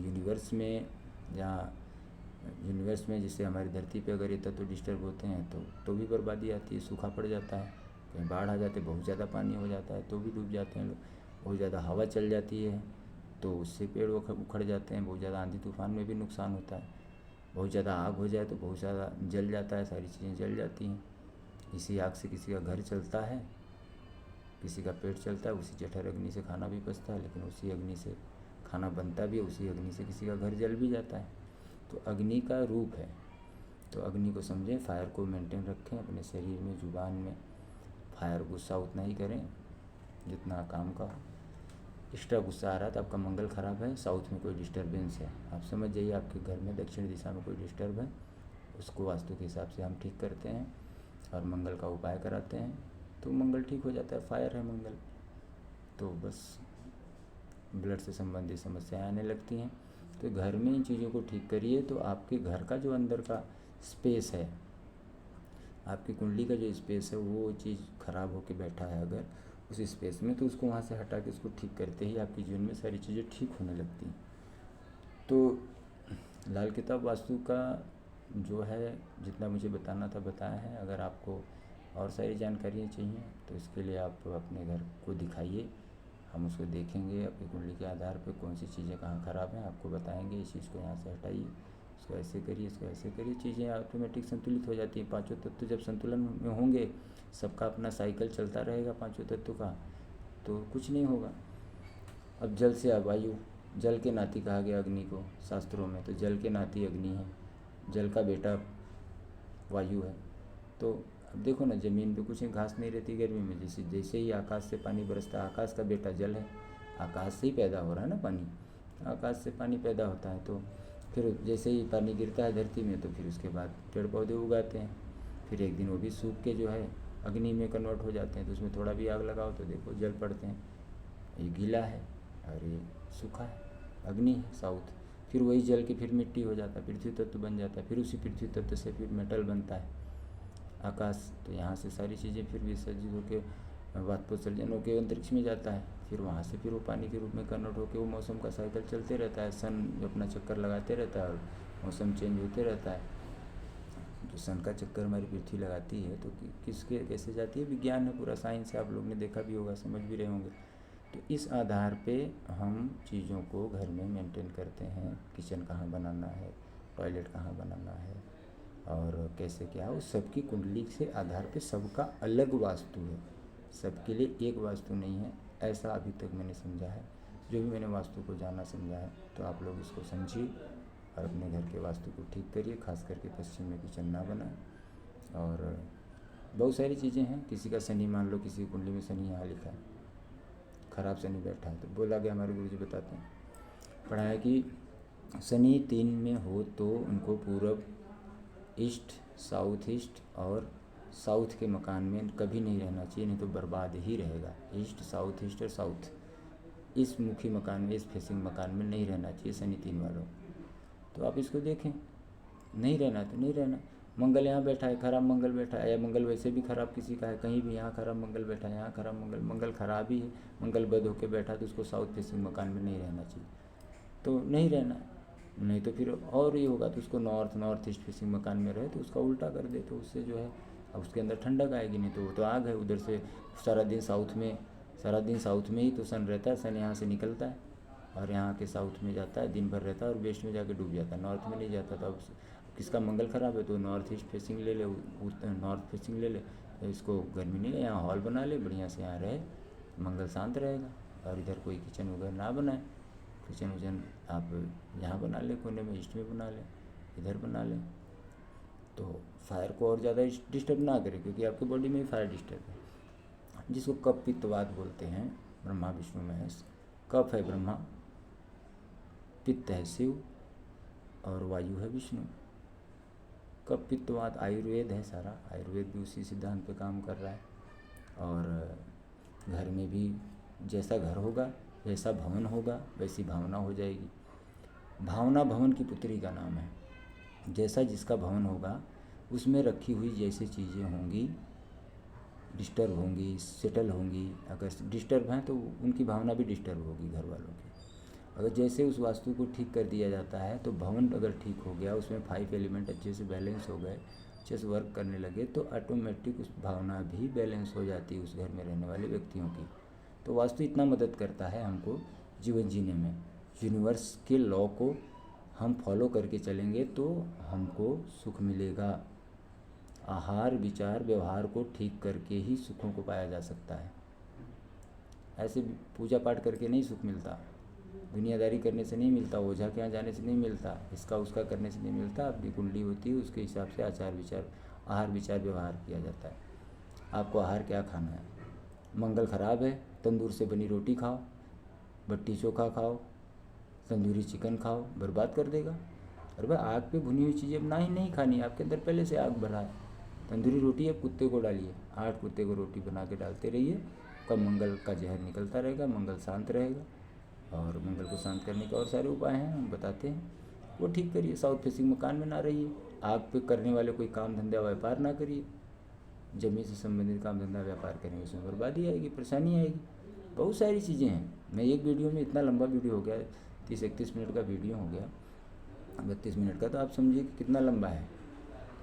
यूनिवर्स में जैसे हमारी धरती पे अगर ये तत्व डिस्टर्ब होते हैं तो भी बर्बादी आती है, सूखा पड़ जाता है, कहीं बाढ़ आ जाते, बहुत ज़्यादा पानी हो जाता है तो भी डूब जाते हैं लोग, बहुत ज़्यादा हवा चल जाती है तो उससे पेड़ उखड़ जाते हैं, बहुत ज़्यादा आंधी तूफान में भी नुकसान होता है, बहुत ज़्यादा आग हो जाए तो बहुत ज़्यादा जल जाता है, सारी चीज़ें जल जाती हैं। इसी आग से किसी का घर चलता है, किसी का पेट चलता है, उसी जठर अग्नि से खाना भी पचता है, लेकिन उसी अग्नि से खाना बनता भी है, उसी अग्नि से किसी का घर जल भी जाता है। तो अग्नि का रूप है, तो अग्नि को समझें, फायर को मेंटेन रखें अपने शरीर में, जुबान में। फायर गुस्सा उतना ही करें जितना काम का हो। एक्स्ट्रा गुस्सा आ रहा है तो आपका मंगल खराब है, साउथ में कोई डिस्टर्बेंस है, आप समझ जाइए आपके घर में दक्षिण दिशा में कोई डिस्टर्ब है, उसको वास्तु के हिसाब से हम ठीक करते हैं और मंगल का उपाय कराते हैं तो मंगल ठीक हो जाता है। फायर है मंगल, तो बस ब्लड से संबंधित समस्याएं आने लगती हैं। तो घर में इन चीज़ों को ठीक करिए तो आपके घर का जो अंदर का स्पेस है, आपकी कुंडली का जो स्पेस है, वो चीज़ खराब होकर बैठा है अगर उस स्पेस में, तो उसको वहाँ से हटा के उसको ठीक करते ही आपके जीवन में सारी चीज़ें ठीक होने लगती हैं। तो लाल किताब वास्तु का जो है जितना मुझे बताना था बताया है। अगर आपको और सारी जानकारियाँ चाहिए तो इसके लिए आप अपने घर को दिखाइए, हम उसको देखेंगे, आपकी कुंडली के आधार पर कौन सी चीज़ें कहाँ ख़राब हैं आपको बताएंगे, इस चीज़ को यहाँ से हटाइए, इसको ऐसे करिए, इसको ऐसे करिए, चीज़ें ऑटोमेटिक संतुलित हो जाती हैं। पांचों तत्व जब संतुलन में होंगे, सबका अपना साइकिल चलता रहेगा पांचों तत्व का, तो कुछ नहीं होगा। अब जल से वायु, जल के नाती कहा गया अग्नि को शास्त्रों में, तो जल के नाती अग्नि है, जल का बेटा वायु है। तो अब देखो ना, ज़मीन पे कुछ घास नहीं रहती गर्मी में, जैसे ही आकाश से पानी बरसता है, आकाश का बेटा जल है, आकाश से ही पैदा हो रहा है ना पानी, आकाश से पानी पैदा होता है। तो फिर जैसे ही पानी गिरता है धरती में तो फिर उसके बाद पेड़ पौधे उगाते हैं, फिर एक दिन वो भी सूख के जो है अग्नि में कन्वर्ट हो जाते हैं। तो उसमें थोड़ा भी आग लगाओ तो देखो जल पड़ते हैं, ये गीला है और ये सूखा है, अग्नि है साउथ। फिर वही जल के फिर मिट्टी हो जाता है, पृथ्वी तत्व बन जाता है, फिर उसी पृथ्वी तत्व से फिर मेटल बनता है आकाश। तो यहाँ से सारी चीज़ें फिर विसर्जित होकर वाष्पोत्सर्जन होकर अंतरिक्ष में जाता है, फिर वहाँ से फिर वो पानी के रूप में कन्वर्ट होकर वो मौसम का साइकिल चलते रहता है, सन अपना चक्कर लगाते रहता है और मौसम चेंज होते रहता है। जो सन का चक्कर हमारी पृथ्वी लगाती है तो किसके कैसे जाती है, विज्ञान है, पूरा साइंस है, आप लोग ने देखा भी होगा, समझ भी रहे होंगे। तो इस आधार पे हम चीज़ों को घर में मेंटेन करते हैं, किचन कहाँ बनाना है, टॉयलेट कहाँ बनाना है और कैसे क्या हो, सबकी कुंडली से आधार पे सबका अलग वास्तु है, सबके लिए एक वास्तु नहीं है, ऐसा अभी तक मैंने समझा है। जो भी मैंने वास्तु को जाना समझा है, तो आप लोग इसको समझिए और अपने घर के वास्तु को ठीक करिए, खास करके पश्चिम में किचन ना बनाए। और बहुत सारी चीज़ें हैं, किसी का शनि मान लो, किसी की कुंडली में शनि यहाँ लिखा है, खराब शनि बैठा है, तो बोला गया, हमारे गुरुजी बताते हैं, पढ़ाया कि शनि 3 में हो तो उनको पूरब, ईस्ट, साउथ ईस्ट और साउथ के मकान में कभी नहीं रहना चाहिए, नहीं तो बर्बाद ही रहेगा। ईस्ट, साउथ ईस्ट और साउथ, इस मुखी मकान में, इस फेसिंग मकान में नहीं रहना चाहिए शनि 3 वालों। तो आप इसको देखें, नहीं रहना तो नहीं रहना। मंगल यहाँ बैठा है, खराब मंगल बैठा है, या मंगल वैसे भी खराब किसी का है, कहीं भी यहाँ खराब मंगल बैठा है, यहाँ खराब मंगल खराब ही है, मंगल बद होकर बैठा, तो उसको साउथ फेसिंग मकान में नहीं रहना चाहिए, तो नहीं रहना। नहीं तो फिर और ये होगा तो उसको नॉर्थ ईस्ट फेसिंग मकान में रहे, तो उसका उल्टा कर दे, तो उससे जो है अब उसके अंदर ठंडक आएगी, नहीं तो वो तो आग है। उधर से सारा दिन साउथ में ही तो सन रहता है, सन यहाँ से निकलता है और यहाँ के साउथ में जाता है, दिन भर रहता है और वेस्ट में जाके डूब जाता है, नॉर्थ में नहीं जाता। तो अब किसका मंगल खराब है तो नॉर्थ ईस्ट फेसिंग ले ले, नॉर्थ फेसिंग ले ले, तो इसको गर्मी नहीं है, यहाँ हॉल बना ले, बढ़िया से यहाँ रहे, मंगल शांत रहेगा। और इधर कोई किचन वगैरह ना बनाए, किचन आप यहाँ बना ले, कोने में ईस्ट में बना ले, इधर बना ले, तो फायर को और ज़्यादा डिस्टर्ब ना करें, क्योंकि आपकी बॉडी में ही फायर डिस्टर्ब है, जिसको कफ पित्तवात बोलते हैं, ब्रह्मा विष्णु महेश। कफ है ब्रह्मा, पित्त है शिव और वायु है विष्णु। कफ पित्त वात आयुर्वेद है सारा, आयुर्वेद भी उसी सिद्धांत पे काम कर रहा है। और घर में भी जैसा घर होगा, जैसा भवन होगा, वैसी भावना हो जाएगी। भावना भवन की पुत्री का नाम है। जैसा जिसका भवन होगा उसमें रखी हुई जैसी चीज़ें होंगी, डिस्टर्ब होंगी, सेटल होंगी। अगर डिस्टर्ब हैं तो उनकी भावना भी डिस्टर्ब होगी घर वालों की। अगर जैसे उस वास्तु को ठीक कर दिया जाता है तो भवन अगर ठीक हो गया, उसमें 5 एलिमेंट अच्छे से बैलेंस हो गए, अच्छे से वर्क करने लगे, तो ऑटोमेटिक उस भावना भी बैलेंस हो जाती है उस घर में रहने वाले व्यक्तियों की। तो वास्तु इतना मदद करता है हमको जीवन जीने में। यूनिवर्स के लॉ को हम फॉलो करके चलेंगे तो हमको सुख मिलेगा। आहार विचार व्यवहार को ठीक करके ही सुखों को पाया जा सकता है। ऐसे पूजा पाठ करके नहीं सुख मिलता, दुनियादारी करने से नहीं मिलता, ओझा के यहाँ जाने से नहीं मिलता, इसका उसका करने से नहीं मिलता। अपनी कुंडली होती है, उसके हिसाब से आचार विचार आहार विचार व्यवहार किया जाता है। आपको आहार क्या खाना है? मंगल खराब है, तंदूर से बनी रोटी खाओ, बट्टी चोखा खाओ, तंदूरी चिकन खाओ, बर्बाद कर देगा। अरे भाई आग पे भुनी हुई चीज़ें ना ही नहीं खानी, आपके अंदर पहले से आग भरा है। तंदूरी रोटी है, कुत्ते को डालिए, 8 कुत्ते को रोटी बना के डालते रहिए, कब मंगल का जहर निकलता रहेगा, मंगल शांत रहेगा। और मंगल को शांत करने के और सारे उपाय हैं, हम बताते हैं, वो ठीक करिए। साउथ फेसिंग मकान में ना रहिए, आग पे करने वाले कोई काम धंधा व्यापार ना करिए। जमीन से संबंधित काम धंधा व्यापार करेंगे उसमें बर्बादी आएगी, परेशानी आएगी, बहुत सारी चीज़ें हैं। मैं एक वीडियो में, इतना लंबा वीडियो हो गया, 30-31 मिनट का वीडियो हो गया, 32 मिनट का, तो आप समझिए कि कितना लंबा है।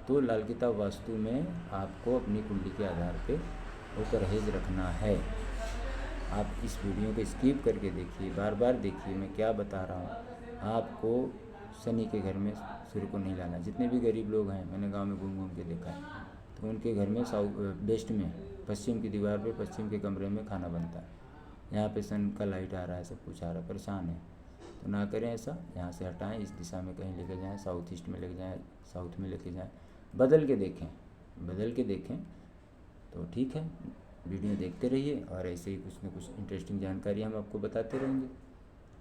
तो लाल किताब वास्तु में आपको अपनी कुंडली के आधार पे वो परहेज रखना है। आप इस वीडियो को स्किप करके देखिए, बार बार देखिए मैं क्या बता रहा हूँ। आपको शनि के घर में सूर्य को नहीं लाना। जितने भी गरीब लोग हैं, मैंने गांव में घूम घूम के देखा है, तो उनके घर में वेस्ट में, पश्चिम की दीवार पे, पश्चिम के कमरे में खाना बनता है। यहाँ पे सन का लाइट आ रहा है, सब कुछ आ रहा है, परेशान है। तो ना करें ऐसा, यहाँ से हटाएं, इस दिशा में कहीं लेके जाएँ, साउथ ईस्ट में लेके जाएँ, साउथ में लेके जाएँ, बदल के देखें तो ठीक है। वीडियो देखते रहिए और ऐसे ही कुछ न कुछ इंटरेस्टिंग जानकारी हम आपको बताते रहेंगे।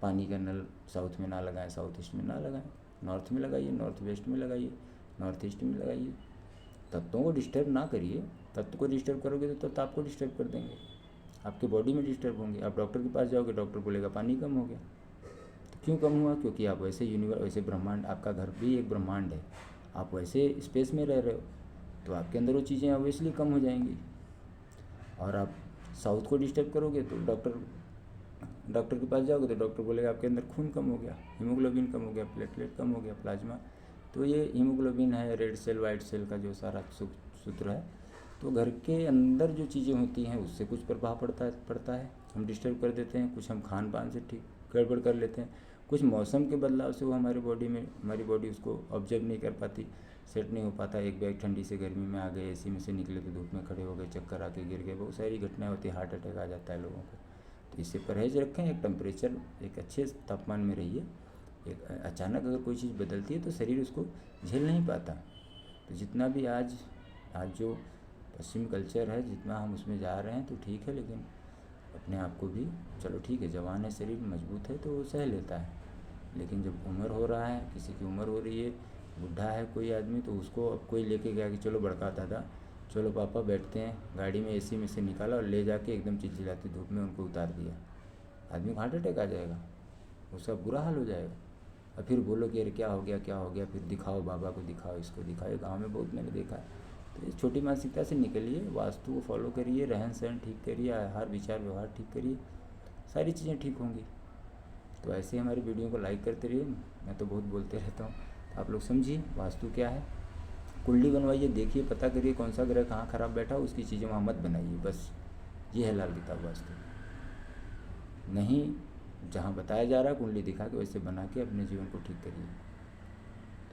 पानी का नल साउथ में ना लगाएं, साउथ ईस्ट में ना लगाएं, नॉर्थ में लगाइए, नॉर्थ वेस्ट में लगाइए, नॉर्थ ईस्ट में लगाइए। तत्वों को डिस्टर्ब ना करिए। तत्व को डिस्टर्ब करोगे तो तत्व आपको डिस्टर्ब कर देंगे, आपके बॉडी में डिस्टर्ब होंगे। आप डॉक्टर के पास जाओगे, डॉक्टर बोलेगा पानी कम हो गया। तो क्यों कम हुआ? क्योंकि आप वैसे यूनिवर्स, वैसे ब्रह्मांड, आपका घर भी एक ब्रह्मांड है, आप वैसे स्पेस में रह रहे हो, तो आपके अंदर वो चीज़ें ऑब्वियसली कम हो जाएंगी। और आप साउथ को डिस्टर्ब करोगे तो डॉक्टर के पास जाओगे तो डॉक्टर बोलेगा आपके अंदर खून कम हो गया, हीमोग्लोबिन कम हो गया, प्लेटलेट कम हो गया, प्लाज्मा। तो ये हीमोग्लोबिन है, रेड सेल वाइट सेल का जो सारा सूत्र है, तो घर के अंदर जो चीज़ें होती हैं उससे कुछ प्रभाव पड़ता है। हम डिस्टर्ब कर देते हैं, कुछ हम खान पान से ठीक गड़बड़ कर लेते हैं, कुछ मौसम के बदलाव से वो हमारी बॉडी उसको ऑब्जर्व नहीं कर पाती, सेट नहीं हो पाता। एक बैग ठंडी से गर्मी में आ गए, एसी में से निकले तो धूप में खड़े हो गए, चक्कर आके गिर गए, बहुत सारी घटनाएं होती है, हार्ट अटैक आ जाता है लोगों को। तो इससे परहेज रखें, एक टेम्परेचर, एक अच्छे तापमान में रहिए। एक अचानक अगर कोई चीज़ बदलती है तो शरीर उसको झेल नहीं पाता। तो जितना भी आज जो पश्चिम कल्चर है, जितना हम उसमें जा रहे हैं तो ठीक है, लेकिन अपने आप को भी, चलो ठीक है, जवान है, शरीर मजबूत है तो वो सह लेता है। लेकिन जब उम्र हो रहा है, किसी की उम्र हो रही है, बुढ़ा है कोई आदमी, तो उसको अब कोई लेके गया कि चलो बड़का दादा, चलो पापा बैठते हैं, गाड़ी में एसी में से निकाला और ले जाके एकदम चिलचिलाती धूप में उनको उतार दिया, आदमी को हार्ट अटैक आ जाएगा, उसका बुरा हाल हो जाएगा। और फिर बोलो कि अरे क्या हो गया, फिर दिखाओ, बाबा को दिखाओ, इसको दिखाओ। गाँव में बहुत मैंने देखा है। तो इस छोटी मानसिकता से निकलिए, वास्तु को फॉलो करिए, रहन सहन ठीक करिए, आहार विचार व्यवहार ठीक करिए, सारी चीज़ें ठीक होंगी। तो ऐसे हमारी वीडियो को लाइक करते रहिए। मैं तो बहुत बोलते रहता हूँ, आप लोग समझिए वास्तु क्या है, कुंडली बनवाइए, देखिए, पता करिए कौन सा ग्रह कहाँ खराब बैठा, उसकी चीज़ें वहाँ मत बनाइए। बस ये है लाल किताब वास्तु। नहीं, जहाँ बताया जा रहा है कुंडली दिखा के वैसे बना के अपने जीवन को ठीक करिए।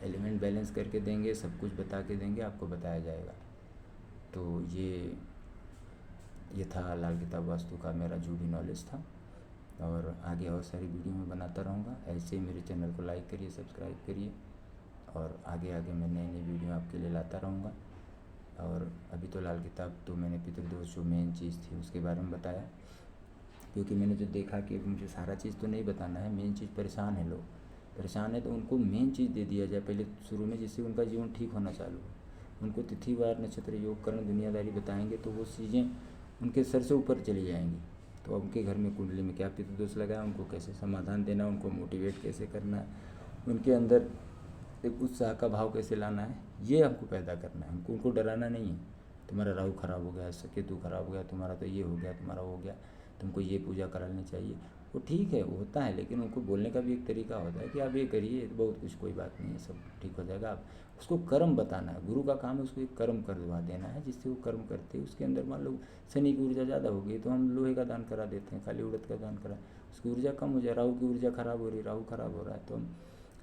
एलिमेंट बैलेंस करके देंगे, सब कुछ बता के देंगे, आपको बताया जाएगा। तो ये था लाल किताब वास्तु का मेरा जो भी नॉलेज था, और आगे और सारी वीडियो में बनाता रहूँगा। ऐसे ही मेरे चैनल को लाइक करिए, सब्सक्राइब करिए, और आगे मैं नई वीडियो आपके लिए लाता रहूँगा। और अभी तो लाल किताब तो मैंने पितृदोष जो मेन चीज़ थी उसके बारे में बताया, क्योंकि मैंने जो देखा कि मुझे सारा चीज़ तो नहीं बताना है, मेन चीज़, परेशान है लोग, परेशान है तो उनको मेन चीज़ दे दिया जाए पहले शुरू में, जिससे उनका जीवन ठीक होना चालू हो। उनको तिथि वार नक्षत्र योग कर्ण दुनियादारी बताएंगे तो वो चीज़ें उनके सर से ऊपर चली जाएंगी। तो उनके घर में कुंडली में क्या पितृदोष लगा है, उनको कैसे समाधान देना, उनको मोटिवेट कैसे करना है, उनके अंदर एक उत्साह का भाव कैसे लाना है, ये हमको पैदा करना है। हमको उनको डराना नहीं है, तुम्हारा राहु खराब हो गया, केतु खराब हो गया, तुम्हारा तो ये हो गया, तुम्हारा वो हो गया, तुमको ये पूजा करानी चाहिए। वो ठीक है, वो होता है, लेकिन उनको बोलने का भी एक तरीका होता है कि आप ये करिए, बहुत कुछ, कोई बात नहीं है, सब ठीक हो जाएगा। आप उसको कर्म बताना है। गुरु का काम है उसको एक कर्म करवा देना है, जिससे वो कर्म करते हैं। उसके अंदर मान लो शनि की ऊर्जा ज़्यादा हो गई तो हम लोहे का दान करा देते हैं, खाली उड़द का दान करा, उसकी ऊर्जा कम हो जाए। राहु की ऊर्जा खराब हो रही, राहु खराब हो रहा है तो हम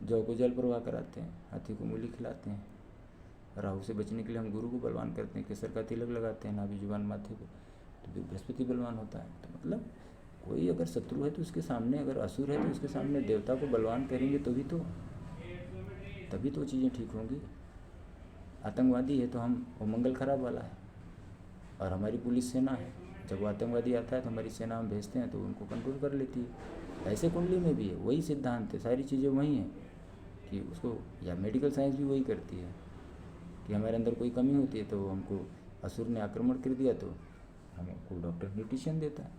जौ को जल प्रवाह कराते हैं, हाथी को मूली खिलाते हैं। राहु से बचने के लिए हम गुरु को बलवान करते हैं, केसर का तिलक लगाते हैं नाभि जुबान माथे पे, तो फिर बृहस्पति बलवान होता है। तो मतलब कोई अगर शत्रु है तो उसके सामने, अगर असुर है तो उसके सामने देवता को बलवान करेंगे तभी तो चीज़ें ठीक होंगी। आतंकवादी है तो हम, वो मंगल खराब वाला है और हमारी पुलिस सेना है, जब वो आतंकवादी आता है तो हमारी सेना हम भेजते हैं तो उनको कंट्रोल कर लेती है। ऐसे कुंडली में भी है, वही सिद्धांत है, सारी चीज़ें वही हैं कि उसको, या मेडिकल साइंस भी वही करती है कि हमारे अंदर कोई कमी होती है तो हमको असुर ने आक्रमण कर दिया तो हमको डॉक्टर न्यूट्रिशन देता है।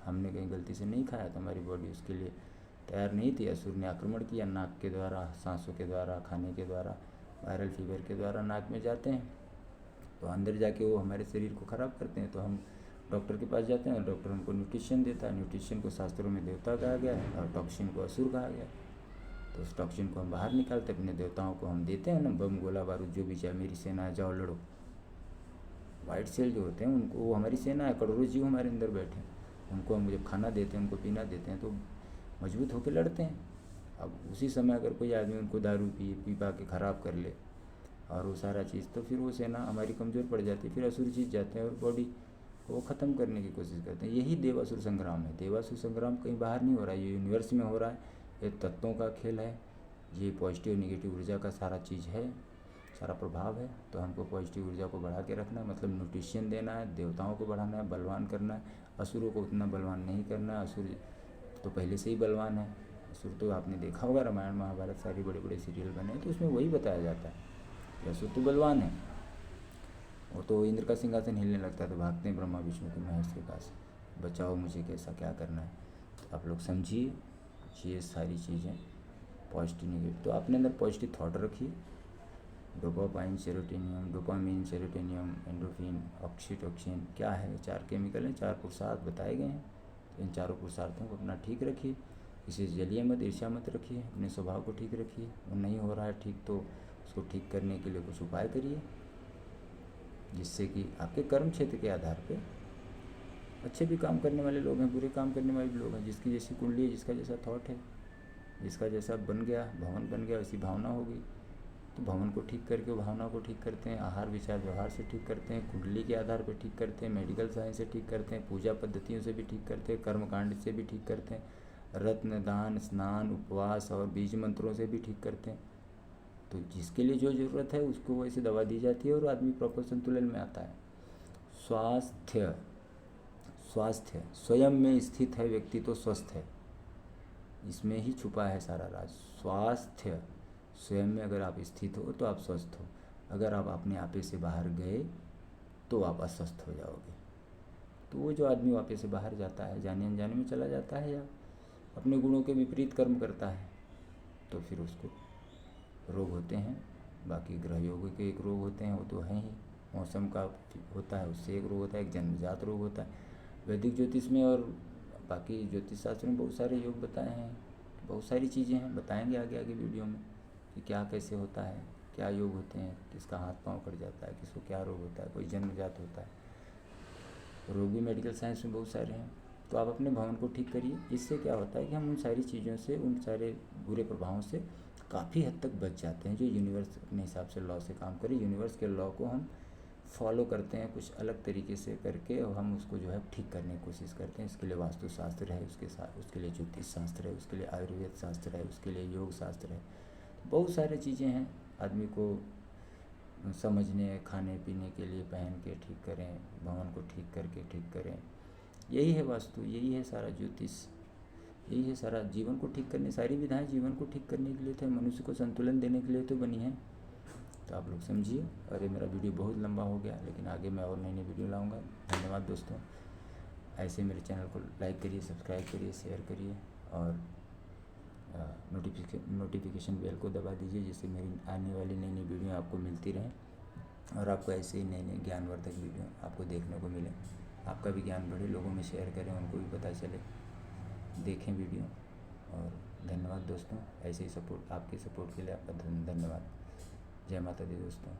हमने कहीं गलती से नहीं खाया तो हमारी बॉडी उसके लिए तैयार नहीं थी, असुर ने आक्रमण किया, नाक के द्वारा, सांसों के द्वारा, खाने के द्वारा, वायरल फीवर के द्वारा नाक में जाते हैं तो अंदर जाके वो हमारे शरीर को ख़राब करते हैं। तो हम डॉक्टर के पास जाते हैं, डॉक्टर हमको न्यूट्रिशन देता है। न्यूट्रिशन को शास्त्रों में देवता कहा गया है और टॉक्सिन को असुर कहा गया है। तो उस टॉक्सिन को हम बाहर निकालते, अपने देवताओं को हम देते हैं ना, बम गोला बारूद जो भी चाहे, मेरी सेना है, जाओ लड़ो। वाइट सेल जो होते हैं उनको, वो हमारी सेना है, करोड़ों जीव हमारे अंदर बैठे हैं, उनको हम जब खाना देते हैं, उनको पीना देते हैं तो मजबूत होकर लड़ते हैं। अब उसी समय अगर कोई आदमी उनको दारू पी पा के ख़राब कर ले और वो सारा चीज़, तो फिर वो सेना हमारी कमज़ोर पड़ जाती है, फिर असुर जीत जाते हैं और बॉडी को ख़त्म करने की कोशिश करते हैं। यही देवासुर संग्राम है। देवासुर संग्राम कहीं बाहर नहीं हो रहा है, ये यूनिवर्स में हो रहा है। ये तत्वों का खेल है, ये पॉजिटिव निगेटिव ऊर्जा का सारा चीज़ है, सारा प्रभाव है। तो हमको पॉजिटिव ऊर्जा को बढ़ा के रखना है, मतलब न्यूट्रिशन देना है, देवताओं को बढ़ाना है, बलवान करना है। असुरों को उतना बलवान नहीं करना है, असुर तो पहले से ही बलवान है। असुर तो आपने देखा होगा, रामायण महाभारत सारी बड़े बड़े सीरियल बने तो उसमें वही बताया जाता है कि असुर तो बलवान है। वो तो इंद्र का सिंहासन हिलने लगता है तो भागते हैं ब्रह्मा विष्णु के महेश के पास, बचाओ मुझे, कैसा क्या करना है। तो आप लोग समझिए ये सारी चीज़ें पॉजिटिव निगेटिव। तो अपने अंदर पॉजिटिव थॉट रखिए। डोपामाइन, सेरोटोनियम, एंडोर्फिन, ऑक्सीटोसिन, क्या है, 4 केमिकल हैं, 4 पुरुषार्थ बताए गए हैं। तो इन चारों पुरुषार्थों को अपना ठीक रखिए, किसी से जलिए मत, ईर्ष्या मत रखिए, अपने स्वभाव को ठीक रखिए। वो नहीं हो रहा है ठीक तो उसको ठीक करने के लिए कुछ उपाय करिए, जिससे कि आपके कर्म क्षेत्र के आधार पे अच्छे भी काम करने वाले लोग हैं, बुरे काम करने वाले भी लोग हैं। जिसकी जैसी कुंडली है, जिसका जैसा थॉट है, जिसका जैसा बन गया, भवन बन गया, वैसी भावना होगी। तो भवन को ठीक करके भावना को ठीक करते हैं, आहार विचार व्यवहार से ठीक करते हैं, कुंडली के आधार पर ठीक करते हैं, मेडिकल साइंस से ठीक करते हैं, पूजा पद्धतियों से भी ठीक करते हैं, कर्मकांड से भी ठीक करते हैं, रत्न दान, स्नान, उपवास और बीज मंत्रों से भी ठीक करते हैं। तो जिसके लिए जो ज़रूरत है उसको वैसे दवा दी जाती है और आदमी प्रॉपर संतुलन में आता है। स्वास्थ्य स्वयं में स्थित है व्यक्ति तो स्वस्थ है, इसमें ही छुपा है सारा राज। स्वास्थ्य स्वयं में अगर आप स्थित हो तो आप स्वस्थ हो, अगर आप अपने आपे से बाहर गए तो आप अस्वस्थ हो जाओगे। तो वो जो आदमी आपे से बाहर जाता है, जाने अनजाने में चला जाता है या अपने गुणों के विपरीत कर्म करता है, तो फिर उसको रोग होते हैं। बाकी ग्रह योग के एक रोग होते हैं, वो तो हैं ही, मौसम का होता है उससे एक रोग होता है, एक जन्मजात रोग होता है। वैदिक ज्योतिष में और बाकी ज्योतिष शास्त्र में बहुत सारे योग बताए हैं, बहुत सारी चीज़ें हैं, बताएंगे आगे आगे वीडियो में कि क्या कैसे होता है, क्या योग होते हैं, किसका हाथ पांव कट जाता है, किसको क्या रोग होता है, कोई जन्मजात होता है। रोग भी मेडिकल साइंस में बहुत सारे हैं। तो आप अपने भवन को ठीक करिए। इससे क्या होता है कि हम उन सारी चीज़ों से, उन सारे बुरे प्रभावों से काफ़ी हद तक बच जाते हैं। जो यूनिवर्स अपने हिसाब से लॉ से काम करे, यूनिवर्स के लॉ को हम फॉलो करते हैं कुछ अलग तरीके से करके, और हम उसको जो है ठीक करने की कोशिश करते हैं। इसके लिए वास्तुशास्त्र है, उसके साथ उसके लिए ज्योतिष शास्त्र है, उसके लिए आयुर्वेद शास्त्र है, उसके लिए योग शास्त्र है। बहुत सारी चीज़ें हैं। आदमी को समझने, खाने पीने के लिए पहन के ठीक करें, भवन को ठीक करके ठीक करें। यही है वास्तु, यही है सारा ज्योतिष, यही है सारा जीवन को ठीक करने, सारी विधाएं जीवन को ठीक करने के लिए थे, मनुष्य को संतुलन देने के लिए तो बनी है। तो आप लोग समझिए। अरे मेरा वीडियो बहुत लंबा हो गया, लेकिन आगे मैं और नई नई वीडियो लाऊंगा। धन्यवाद दोस्तों। ऐसे मेरे चैनल को लाइक करिए, सब्सक्राइब करिए, शेयर करिए और नोटिफिकेशन बेल को दबा दीजिए, जिससे मेरी आने वाली नई नई वीडियो आपको मिलती रहें और आपको ऐसे ही नए नए ज्ञानवर्धक वीडियो आपको देखने को मिले। आपका भी ज्ञान बढ़े, लोगों में शेयर करें, उनको भी पता चले, देखें वीडियो। और धन्यवाद दोस्तों, ऐसे ही सपोर्ट, आपके सपोर्ट के लिए आपका धन्यवाद। जय माता दी दोस्तों।